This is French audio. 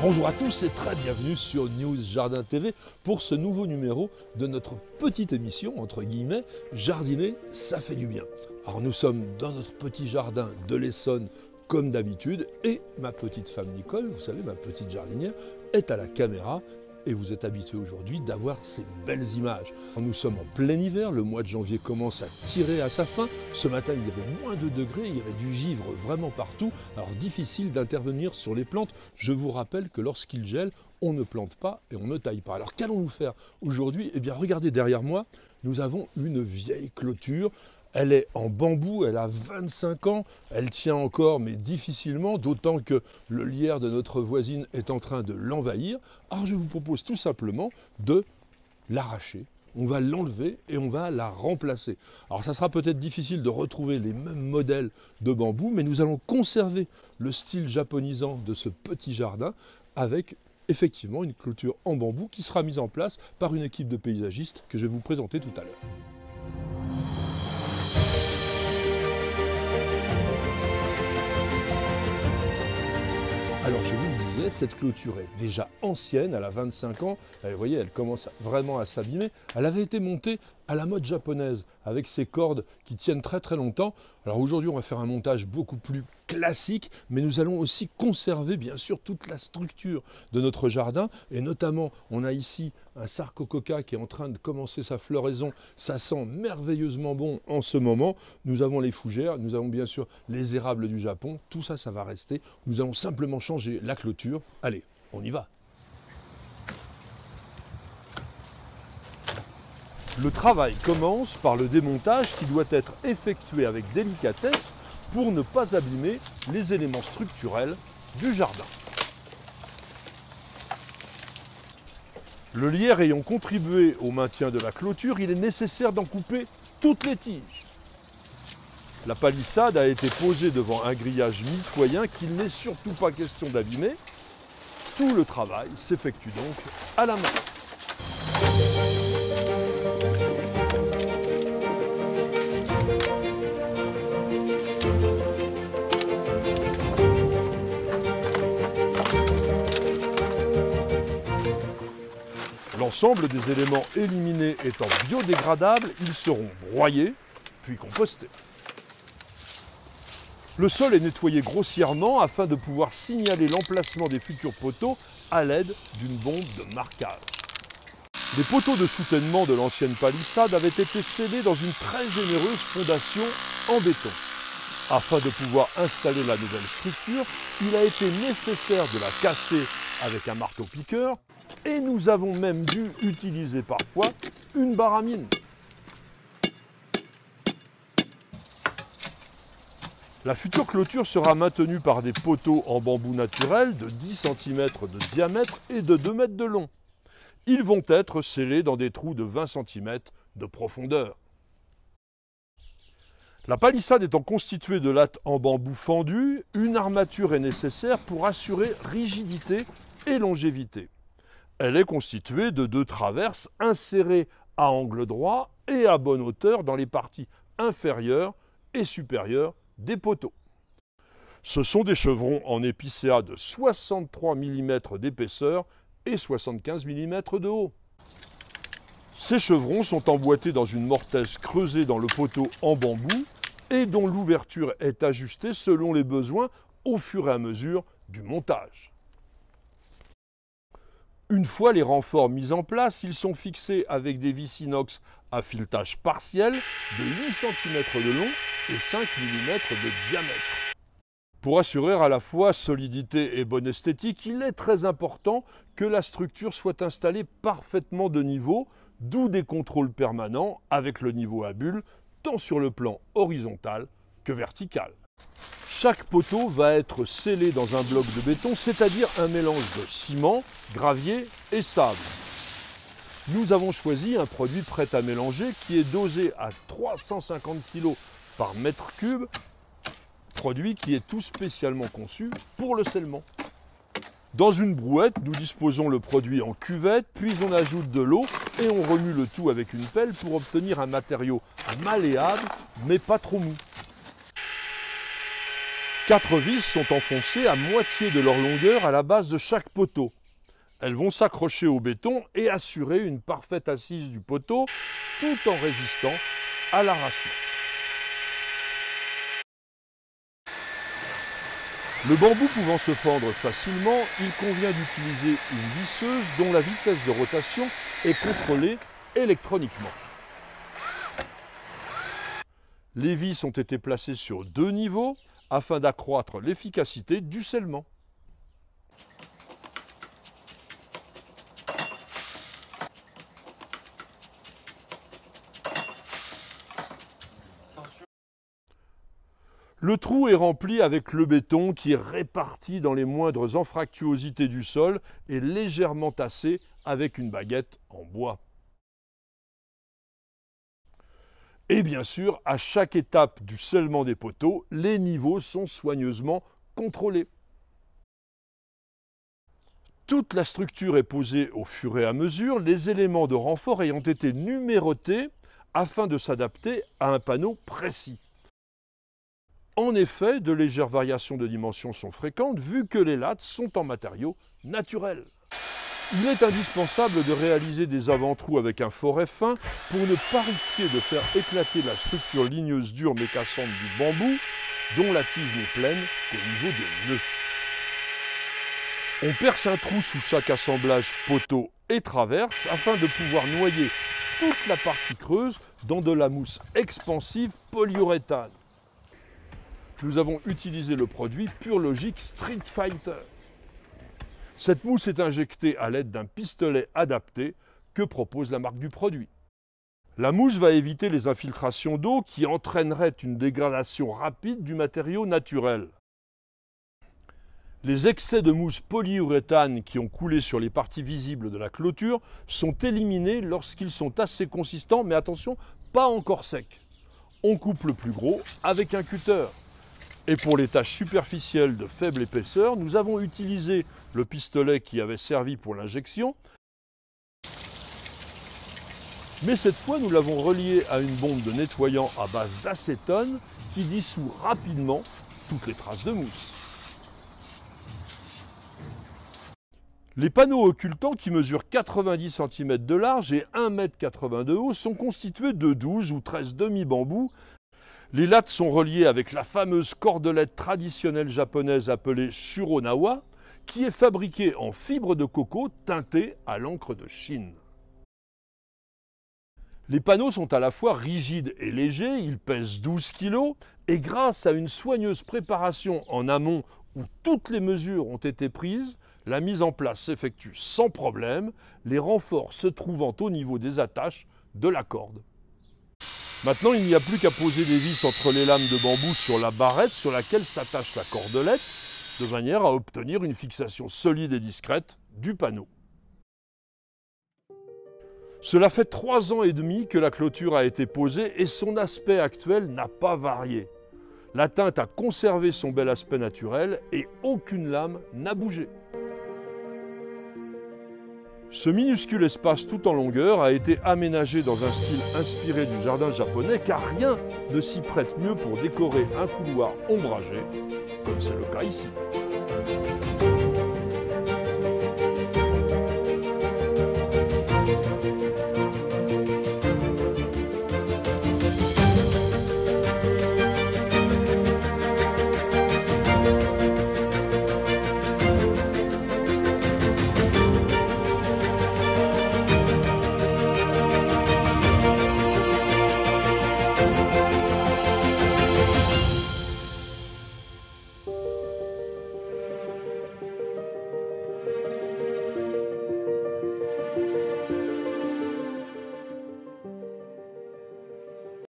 Bonjour à tous et très bienvenue sur News Jardin TV pour ce nouveau numéro de notre petite émission, entre guillemets, Jardiner, ça fait du bien. Alors nous sommes dans notre petit jardin de l'Essonne comme d'habitude et ma petite femme Nicole, vous savez, ma petite jardinière, est à la caméra. Et vous êtes habitués aujourd'hui d'avoir ces belles images. Nous sommes en plein hiver, le mois de janvier commence à tirer à sa fin. Ce matin, il y avait moins de degrés, il y avait du givre vraiment partout. Alors difficile d'intervenir sur les plantes. Je vous rappelle que lorsqu'il gèle, on ne plante pas et on ne taille pas. Alors qu'allons-nous faire aujourd'hui? Eh bien, regardez derrière moi, nous avons une vieille clôture. Elle est en bambou, elle a 25 ans, elle tient encore mais difficilement, d'autant que le lierre de notre voisine est en train de l'envahir. Alors je vous propose tout simplement de l'arracher. On va l'enlever et on va la remplacer. Alors ça sera peut-être difficile de retrouver les mêmes modèles de bambou, mais nous allons conserver le style japonisant de ce petit jardin avec effectivement une clôture en bambou qui sera mise en place par une équipe de paysagistes que je vais vous présenter tout à l'heure. Alors je vous le disais, cette clôture est déjà ancienne, elle a 25 ans, vous voyez, elle commence vraiment à s'abîmer. Elle avait été montée à la mode japonaise, avec ses cordes qui tiennent très très longtemps. Alors aujourd'hui on va faire un montage beaucoup plus classique, mais nous allons aussi conserver bien sûr toute la structure de notre jardin, et notamment on a ici un sarcococa qui est en train de commencer sa floraison, ça sent merveilleusement bon en ce moment. Nous avons les fougères, nous avons bien sûr les érables du Japon, tout ça, ça va rester. Nous allons simplement changer la clôture. Allez, on y va. Le travail commence par le démontage qui doit être effectué avec délicatesse pour ne pas abîmer les éléments structurels du jardin. Le lierre ayant contribué au maintien de la clôture, il est nécessaire d'en couper toutes les tiges. La palissade a été posée devant un grillage mitoyen qu'il n'est surtout pas question d'abîmer. Tout le travail s'effectue donc à la main. L'ensemble des éléments éliminés étant biodégradables, ils seront broyés puis compostés. Le sol est nettoyé grossièrement afin de pouvoir signaler l'emplacement des futurs poteaux à l'aide d'une bombe de marquage. Les poteaux de soutènement de l'ancienne palissade avaient été scellés dans une très généreuse fondation en béton. Afin de pouvoir installer la nouvelle structure, il a été nécessaire de la casser avec un marteau-piqueur et nous avons même dû utiliser parfois une barre à mine. La future clôture sera maintenue par des poteaux en bambou naturel de 10 cm de diamètre et de 2 mètres de long. Ils vont être scellés dans des trous de 20 cm de profondeur. La palissade étant constituée de lattes en bambou fendu, une armature est nécessaire pour assurer rigidité et longévité. Elle est constituée de 2 traverses insérées à angle droit et à bonne hauteur dans les parties inférieures et supérieures des poteaux. Ce sont des chevrons en épicéa de 63 mm d'épaisseur et 75 mm de haut. Ces chevrons sont emboîtés dans une mortaise creusée dans le poteau en bambou et dont l'ouverture est ajustée selon les besoins au fur et à mesure du montage. Une fois les renforts mis en place, ils sont fixés avec des vis inox à filetage partiel de 8 cm de long et 5 mm de diamètre. Pour assurer à la fois solidité et bonne esthétique, il est très important que la structure soit installée parfaitement de niveau, d'où des contrôles permanents avec le niveau à bulle, tant sur le plan horizontal que vertical. Chaque poteau va être scellé dans un bloc de béton, c'est-à-dire un mélange de ciment, gravier et sable. Nous avons choisi un produit prêt à mélanger qui est dosé à 350 kg par mètre cube, produit qui est tout spécialement conçu pour le scellement. Dans une brouette, nous disposons le produit en cuvette, puis on ajoute de l'eau et on remue le tout avec une pelle pour obtenir un matériau malléable mais pas trop mou. 4 vis sont enfoncées à moitié de leur longueur à la base de chaque poteau. Elles vont s'accrocher au béton et assurer une parfaite assise du poteau tout en résistant à l'arrachement. Le bambou pouvant se fendre facilement, il convient d'utiliser une visseuse dont la vitesse de rotation est contrôlée électroniquement. Les vis ont été placées sur 2 niveaux afin d'accroître l'efficacité du scellement. Le trou est rempli avec le béton qui est réparti dans les moindres anfractuosités du sol et légèrement tassé avec une baguette en bois. Et bien sûr, à chaque étape du scellement des poteaux, les niveaux sont soigneusement contrôlés. Toute la structure est posée au fur et à mesure, les éléments de renfort ayant été numérotés afin de s'adapter à un panneau précis. En effet, de légères variations de dimension sont fréquentes vu que les lattes sont en matériaux naturels. Il est indispensable de réaliser des avant-trous avec un forêt fin pour ne pas risquer de faire éclater la structure ligneuse dure mais cassante du bambou dont la tige n'est pleine qu'au niveau des nœuds. On perce un trou sous chaque assemblage poteau et traverse afin de pouvoir noyer toute la partie creuse dans de la mousse expansive polyuréthane. Nous avons utilisé le produit Purlogic Street Fighter. Cette mousse est injectée à l'aide d'un pistolet adapté que propose la marque du produit. La mousse va éviter les infiltrations d'eau qui entraîneraient une dégradation rapide du matériau naturel. Les excès de mousse polyuréthane qui ont coulé sur les parties visibles de la clôture sont éliminés lorsqu'ils sont assez consistants, mais attention, pas encore secs. On coupe le plus gros avec un cutter. Et pour les tâches superficielles de faible épaisseur, nous avons utilisé le pistolet qui avait servi pour l'injection. Mais cette fois, nous l'avons relié à une bombe de nettoyant à base d'acétone qui dissout rapidement toutes les traces de mousse. Les panneaux occultants qui mesurent 90 cm de large et 1,80 m de haut sont constitués de 12 ou 13 demi-bambous. Les lattes sont reliées avec la fameuse cordelette traditionnelle japonaise appelée Shuronawa, qui est fabriquée en fibre de coco teintée à l'encre de Chine. Les panneaux sont à la fois rigides et légers, ils pèsent 12 kg et grâce à une soigneuse préparation en amont où toutes les mesures ont été prises, la mise en place s'effectue sans problème, les renforts se trouvant au niveau des attaches de la corde. Maintenant, il n'y a plus qu'à poser des vis entre les lames de bambou sur la barrette sur laquelle s'attache la cordelette, de manière à obtenir une fixation solide et discrète du panneau. Cela fait 3 ans et demi que la clôture a été posée et son aspect actuel n'a pas varié. La teinte a conservé son bel aspect naturel et aucune lame n'a bougé. Ce minuscule espace tout en longueur a été aménagé dans un style inspiré du jardin japonais car rien ne s'y prête mieux pour décorer un couloir ombragé, comme c'est le cas ici.